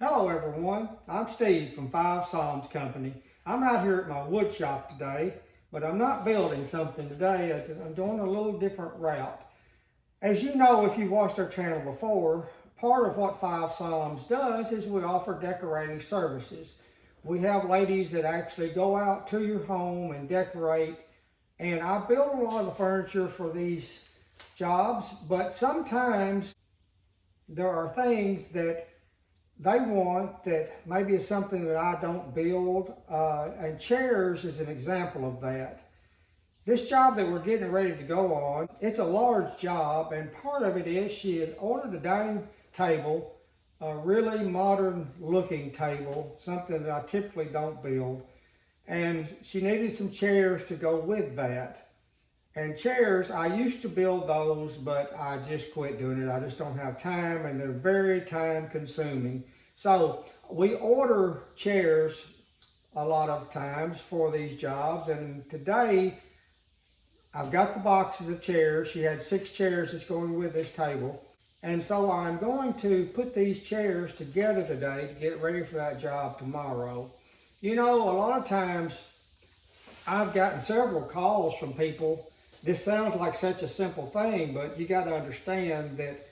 Hello everyone, I'm Steve from Five Psalms Company. I'm out here at my wood shop today, but I'm not building something today. I'm doing a little different route. As you know, if you've watched our channel before, part of what Five Psalms does is we offer decorating services. We have ladies that actually go out to your home and decorate, and I build a lot of the furniture for these jobs, but sometimes there are things that they want that maybe is something that I don't build, and chairs is an example of that. This job that we're getting ready to go on, it's a large job, and part of it is she had ordered a dining table, a really modern looking table, something that I typically don't build, and she needed some chairs to go with that. And chairs, I used to build those, but I just quit doing it. I just don't have time, and they're very time consuming. So we order chairs a lot of times for these jobs, and today I've got the boxes of chairs. She had 6 chairs that's going with this table. And so I'm going to put these chairs together today to get ready for that job tomorrow. You know, a lot of times I've gotten several calls from people. This sounds like such a simple thing, but you got to understand that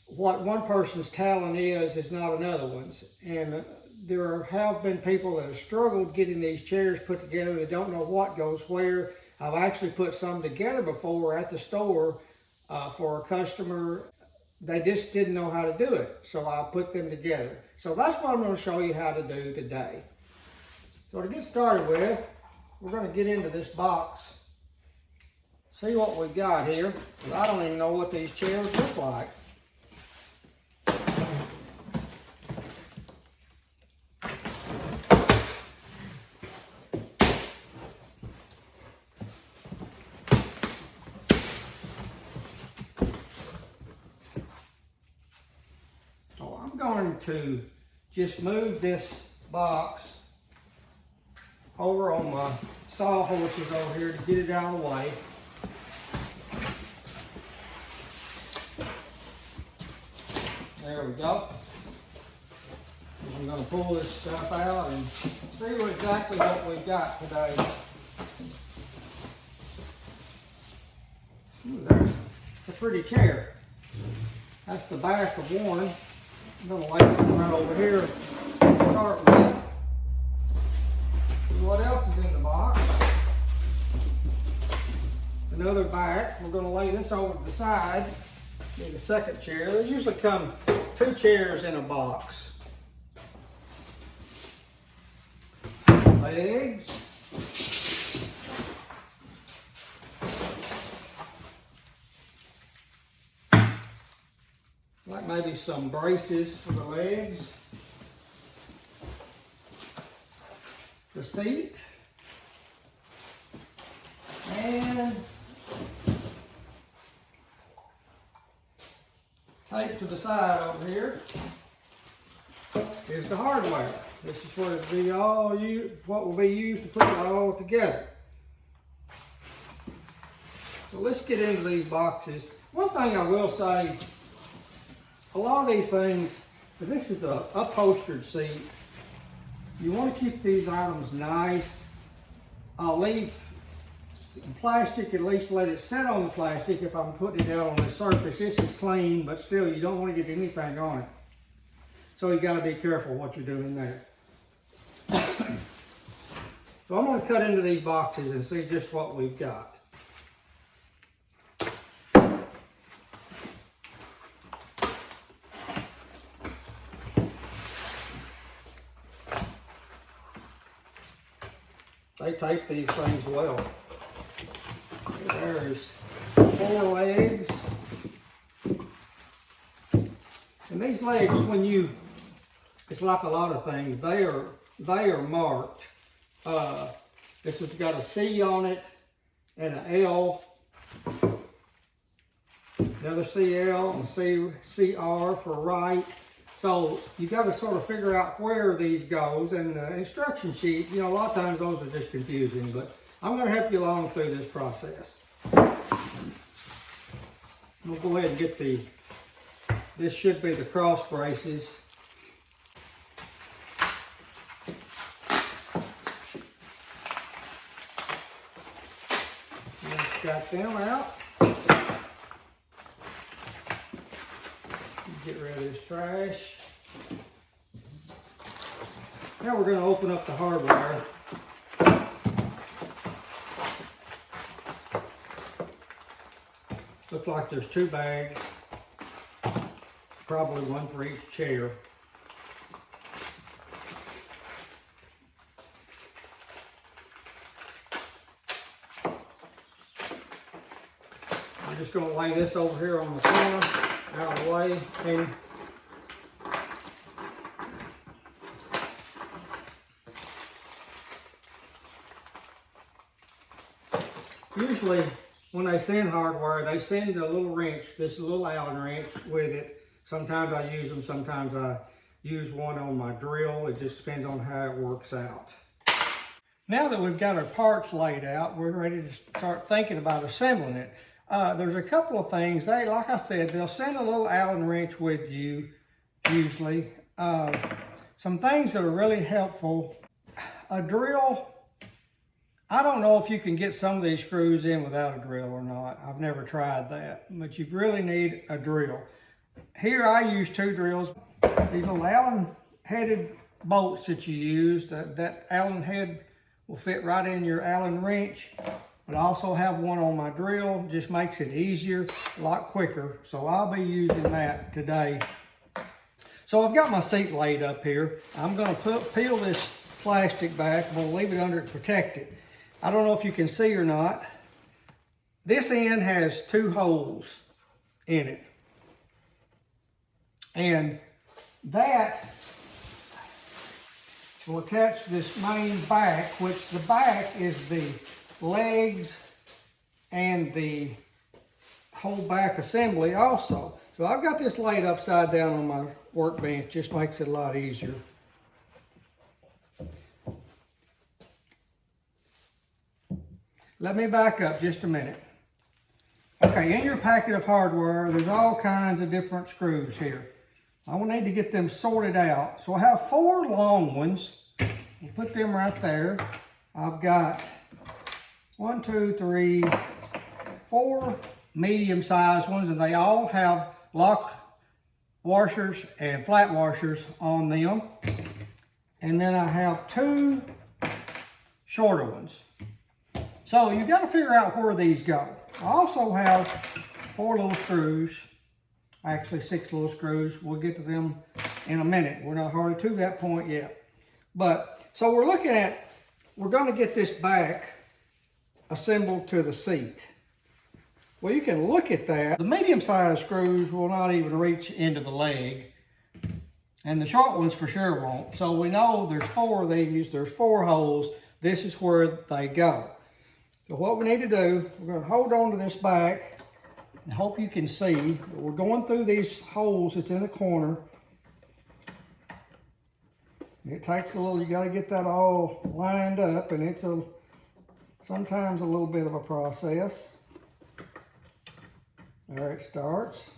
what one person's talent is not another one's. And there have been people that have struggled getting these chairs put together. They don't know what goes where. I've actually put some together before at the store for a customer. They just didn't know how to do it, so I put them together. So that's what I'm going to show you how to do today. So to get started with, we're going to get into this box. See what we've got here. I don't even know what these chairs look like. So I'm going to just move this box over on my sawhorses over here to get it out of the way. There we go. I'm going to pull this stuff out and see exactly what we've got today. Ooh, there's a pretty chair. That's the back of one. I'm going to lay it right over here to start with. What else is in the box? Another back. We're going to lay this over to the side. Need a second chair. There usually come 2 chairs in a box. Legs. Like maybe some braces for the legs. The seat. And tape to the side over here is the hardware. This is where it'll be what will be used to put it all together. So let's get into these boxes. One thing I will say, a lot of these things, this is a upholstered seat. You want to keep these items nice. I'll leave plastic, at least let it set on the plastic if I'm putting it down on the surface. This is clean, but still you don't want to get anything on it. So you got to be careful what you're doing there. So I'm going to cut into these boxes and see just what we've got. They tape these things well. There's 4 legs. And these legs, it's like a lot of things, they are marked. This has got a C on it and an L. Another CL and CR for right. So you got to sort of figure out where these goes, and the instruction sheet, you know, a lot of times those are just confusing, but I'm going to help you along through this process. We'll go ahead and get this should be the cross braces. got them out. Get rid of this trash. Now we're going to open up the hardware. Looks like there's 2 bags, probably one for each chair. I'm just going to lay this over here on the corner, out of the way, and usually when they send hardware, they send a little wrench, this little Allen wrench with it. Sometimes I use them, sometimes I use one on my drill. It just depends on how it works out. Now that we've got our parts laid out, we're ready to start thinking about assembling it. There's a couple of things. Like I said, they'll send a little Allen wrench with you, usually. Some things that are really helpful. A drill. I don't know if you can get some of these screws in without a drill or not. I've never tried that, but you really need a drill. Here I use 2 drills. These little Allen headed bolts that you use, that Allen head will fit right in your Allen wrench, but I also have one on my drill. Just makes it easier, a lot quicker. So I'll be using that today. So I've got my seat laid up here. I'm gonna peel this plastic back. I'm gonna leave it under it to protect it. I don't know if you can see or not. This end has 2 holes in it. And that will attach this main back, which the back is the legs and the whole back assembly also. So I've got this laid upside down on my workbench, just makes it a lot easier. Let me back up just a minute. Okay, in your packet of hardware, there's all kinds of different screws here. I will need to get them sorted out. So I have 4 long ones. We'll put them right there. I've got 1, 2, 3, 4 medium-sized ones, and they all have lock washers and flat washers on them. And then I have 2 shorter ones. So you've got to figure out where these go. I also have 4 little screws, actually 6 little screws. We'll get to them in a minute. We're not hardly to that point yet. But, so we're going to get this back assembled to the seat. Well, you can look at that. The medium-sized screws will not even reach into the leg, and the short ones for sure won't. So we know there's 4 of these, there's 4 holes. This is where they go. So what we need to do, we're going to hold on to this back. I hope you can see. We're going through these holes that's in the corner. It takes a little, you got to get that all lined up, and it's sometimes a little bit of a process. There it starts.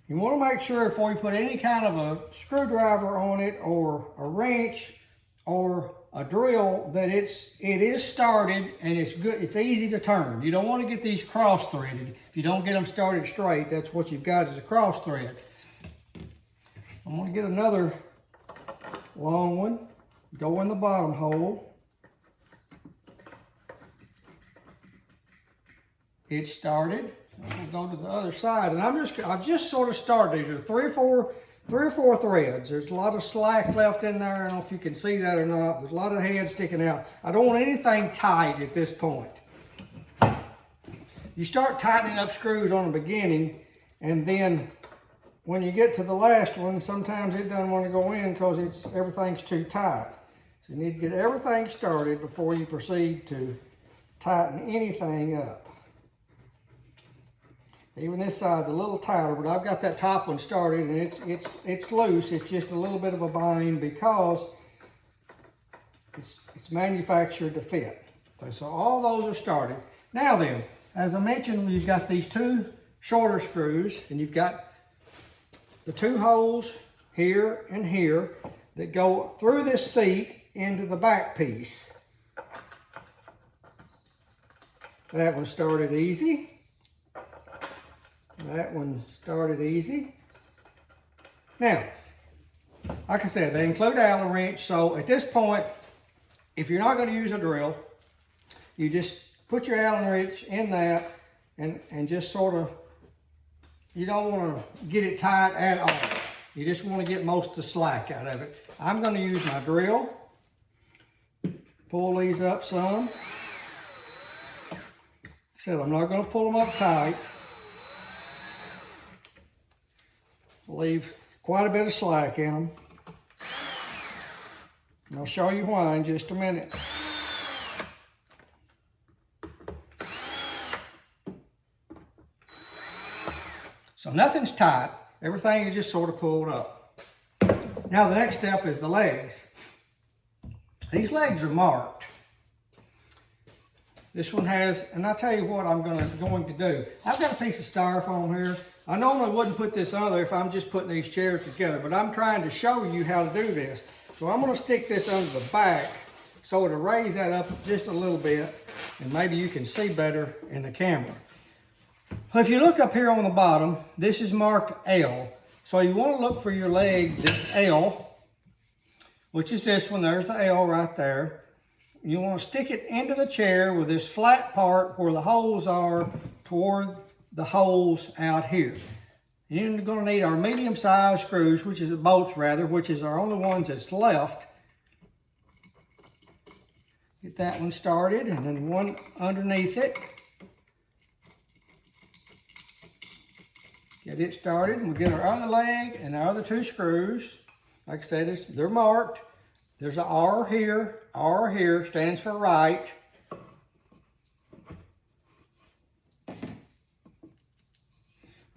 You want to make sure before you put any kind of a screwdriver on it or a wrench or a drill that it is started and it's good. It's easy to turn. You don't want to get these cross threaded. If you don't get them started straight, that's what you've got is a cross thread. I'm going to get another long one. Go in the bottom hole. It's started. We'll go to the other side, and I've just sort of started. There's 3 or 4 threads. There's a lot of slack left in there. I don't know if you can see that or not. There's a lot of heads sticking out. I don't want anything tight at this point. You start tightening up screws on the beginning, and then when you get to the last one, sometimes it doesn't want to go in because everything's too tight. So you need to get everything started before you proceed to tighten anything up. Even this side's a little tighter, but I've got that top one started and it's loose. It's just a little bit of a bind because it's manufactured to fit. So all those are started. Now then, as I mentioned, you've got these 2 shorter screws, and you've got the 2 holes here and here that go through this seat into the back piece. That one started easy. That one started easy. Now, like I said, they include Allen wrench. So at this point, if you're not going to use a drill, you just put your Allen wrench in that and just sort of, you don't want to get it tight at all. You just want to get most of the slack out of it. I'm going to use my drill. Pull these up some. Like I said, I'm not going to pull them up tight. Leave quite a bit of slack in them. And I'll show you why in just a minute. So nothing's tight. Everything is just sort of pulled up. Now the next step is the legs. These legs are marked. This one has, and I'll tell you what I'm going to do. I've got a piece of styrofoam here. I normally wouldn't put this under if I'm just putting these chairs together, but I'm trying to show you how to do this. So I'm going to stick this under the back so it'll raise that up just a little bit, and maybe you can see better in the camera. So if you look up here on the bottom, this is marked L. So you want to look for your leg that's L, which is this one. There's the L right there. You want to stick it into the chair with this flat part where the holes are toward the holes out here. You're going to need our medium-sized screws, which is bolts rather, which is our only ones that's left. Get that one started, and then one underneath it. Get it started, and we'll get our other leg and our other two screws. Like I said, they're marked. There's an R here. R here stands for right. Like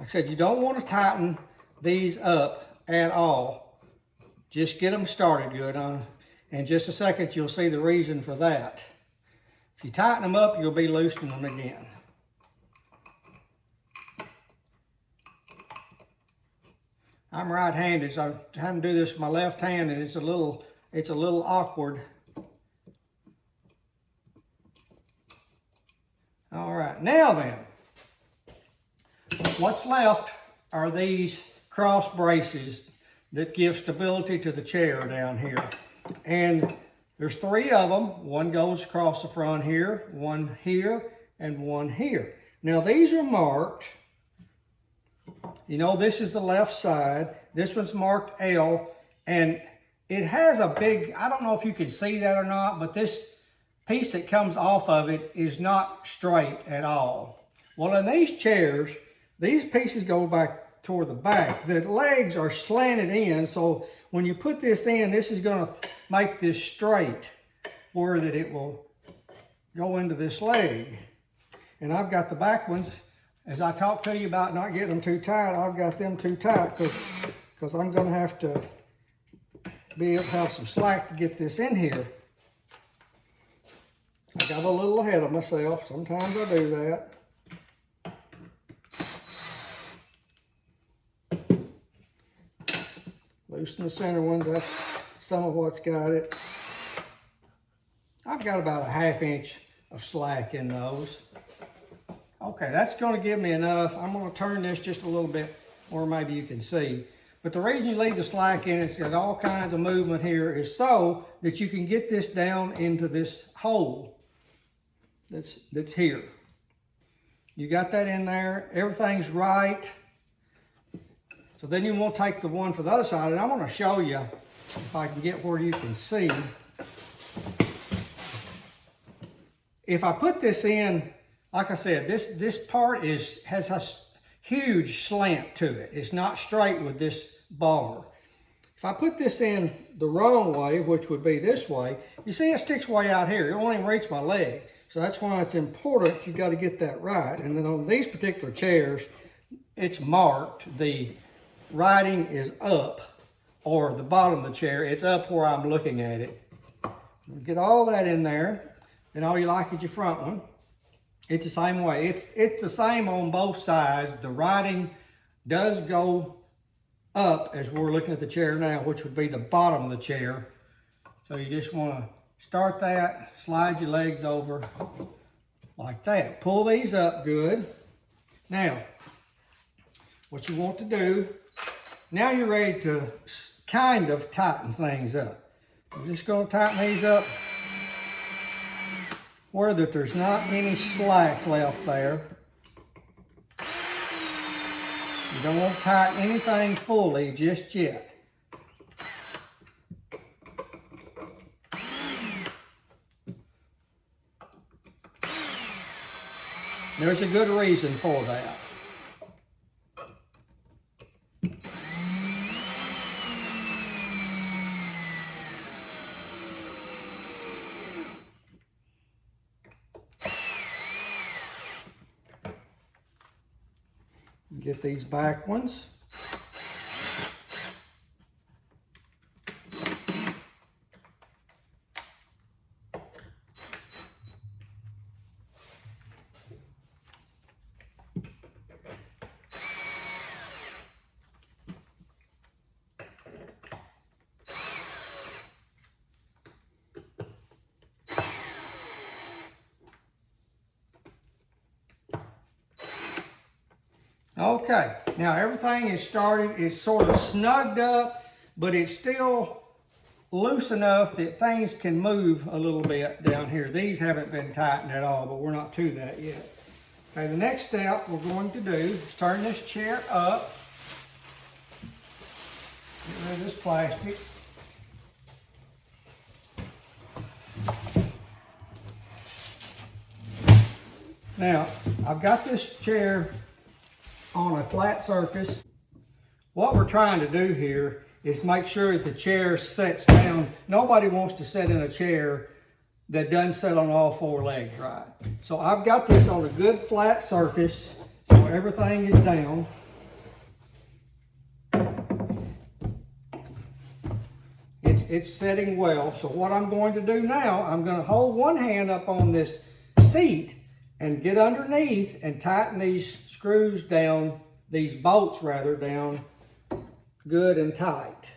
I said, you don't want to tighten these up at all. Just get them started good. In just a second, you'll see the reason for that. If you tighten them up, you'll be loosening them again. I'm right-handed, so I'm having to do this with my left hand, and it's a little awkward. All right, now then, what's left are these cross braces that give stability to the chair down here. And there's 3 of them. One goes across the front here, one here, and one here. Now these are marked. You know, this is the left side. This one's marked L, and it has a big, I don't know if you can see that or not, but this piece that comes off of it is not straight at all. Well, in these chairs, these pieces go back toward the back. The legs are slanted in, so when you put this in, this is going to make this straight where that it will go into this leg. And I've got the back ones. As I talked to you about not getting them too tight, I've got them too tight because I'm going to have to be able to have some slack to get this in here. I got a little ahead of myself. Sometimes I do that. Loosen the center ones. That's some of what's got it. I've got about a 1/2 inch of slack in those. Okay, that's going to give me enough. I'm going to turn this just a little bit, or maybe you can see. But the reason you leave the slack in, it's got all kinds of movement here, is so that you can get this down into this hole that's here. You got that in there. Everything's right. So then you want to take the one for the other side, and I'm going to show you if I can get where you can see. If I put this in, like I said, this part has a huge slant to it. It's not straight with this bar. If I put this in the wrong way, which would be this way, you see it sticks way out here. It won't even reach my leg. So that's why it's important. You got to get that right. And then on these particular chairs, it's marked. The writing is up, or the bottom of the chair, it's up where I'm looking at it. Get all that in there. Then all you like is your front one. It's the same way. It's the same on both sides. The writing does go up as we're looking at the chair now, which would be the bottom of the chair. So you just want to start that, slide your legs over, like that. Pull these up good. Now, what you want to do, now you're ready to kind of tighten things up. I'm just going to tighten these up where that there's not any slack left there. You don't want to tighten anything fully just yet. There's a good reason for that. Get these back ones. Okay, now everything is started, it's sort of snugged up, but it's still loose enough that things can move a little bit down here. These haven't been tightened at all, but we're not to that yet. Okay, the next step we're going to do is turn this chair up. Get rid of this plastic. Now, I've got this chair on a flat surface. What we're trying to do here is make sure that the chair sets down. Nobody wants to sit in a chair that doesn't sit on all four legs right. So I've got this on a good flat surface, so everything is down. It's setting well. So what I'm going to do now, I'm going to hold one hand up on this seat and get underneath and tighten these screws down, these bolts rather, down good and tight.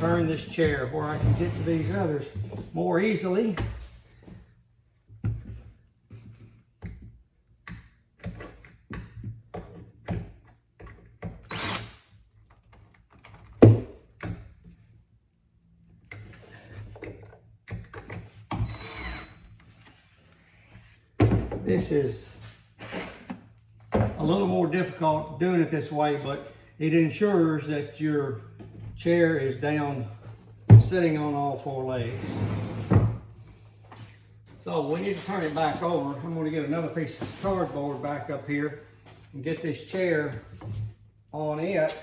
Turn this chair where I can get to these others more easily. This is a little more difficult doing it this way, but it ensures that your chair is down, sitting on all four legs. So we need to turn it back over. I'm going to get another piece of cardboard back up here and get this chair on it.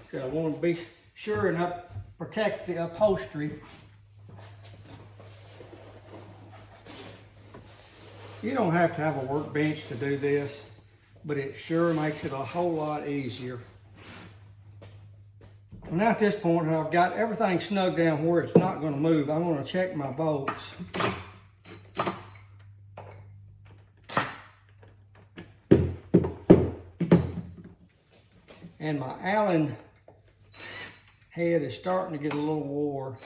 So I want to be sure and protect the upholstery. You don't have to have a workbench to do this, but it sure makes it a whole lot easier. Well, now at this point, I've got everything snugged down where it's not going to move. I'm going to check my bolts. And my Allen head is starting to get a little wore.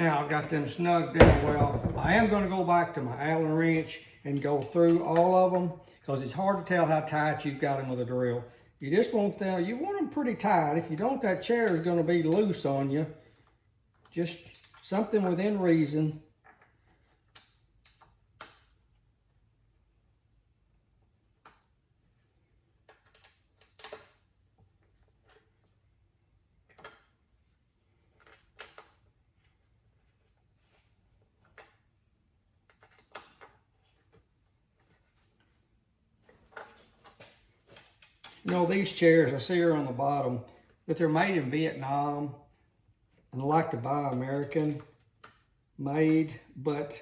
Now I've got them snug down well. I am going to go back to my Allen wrench and go through all of them because it's hard to tell how tight you've got them with a drill. You just want them, you want them pretty tight. If you don't, that chair is going to be loose on you. Just something within reason. You know, these chairs, I see here on the bottom, that they're made in Vietnam, and I like to buy American made, but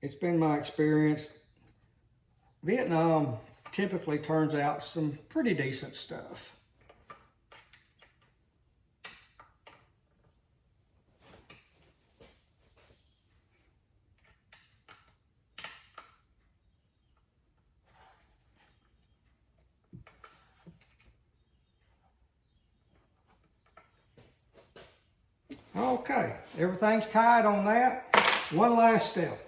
it's been my experience, Vietnam typically turns out some pretty decent stuff. Okay, everything's tied on that. One last step.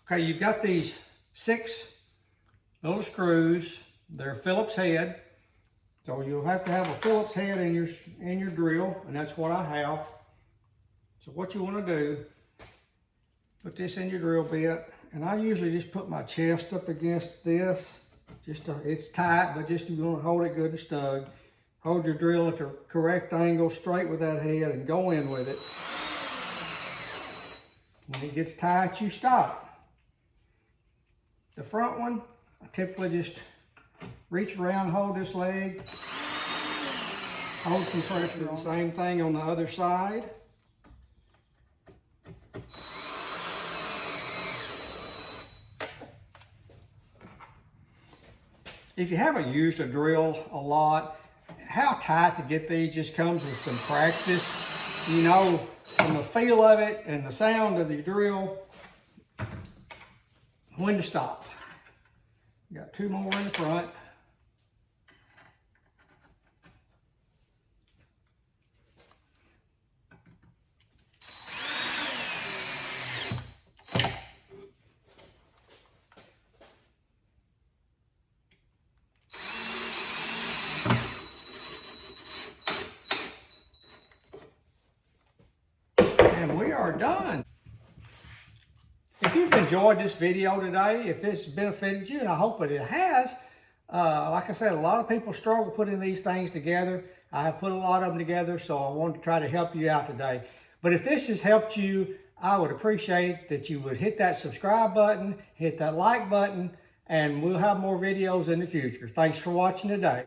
Okay, you've got these 6 little screws. They're Phillips head. So you'll have to have a Phillips head in your drill, and that's what I have. So what you want to do, put this in your drill bit, and I usually just put my chest up against this. It's tight, but just you want to hold it good and snug. Hold your drill at the correct angle, straight with that head, and go in with it. When it gets tight, you stop. The front one, I typically just reach around, hold this leg, hold some pressure. The same thing on the other side. If you haven't used a drill a lot, how tight to get these just comes with some practice. You know, from the feel of it and the sound of the drill, when to stop. Got 2 more in the front. And we are done. If you've enjoyed this video today, if it's benefited you, and I hope it has, like I said, a lot of people struggle putting these things together. I have put a lot of them together, so I wanted to try to help you out today. But if this has helped you, I would appreciate that you would hit that subscribe button, hit that like button, and we'll have more videos in the future. Thanks for watching today.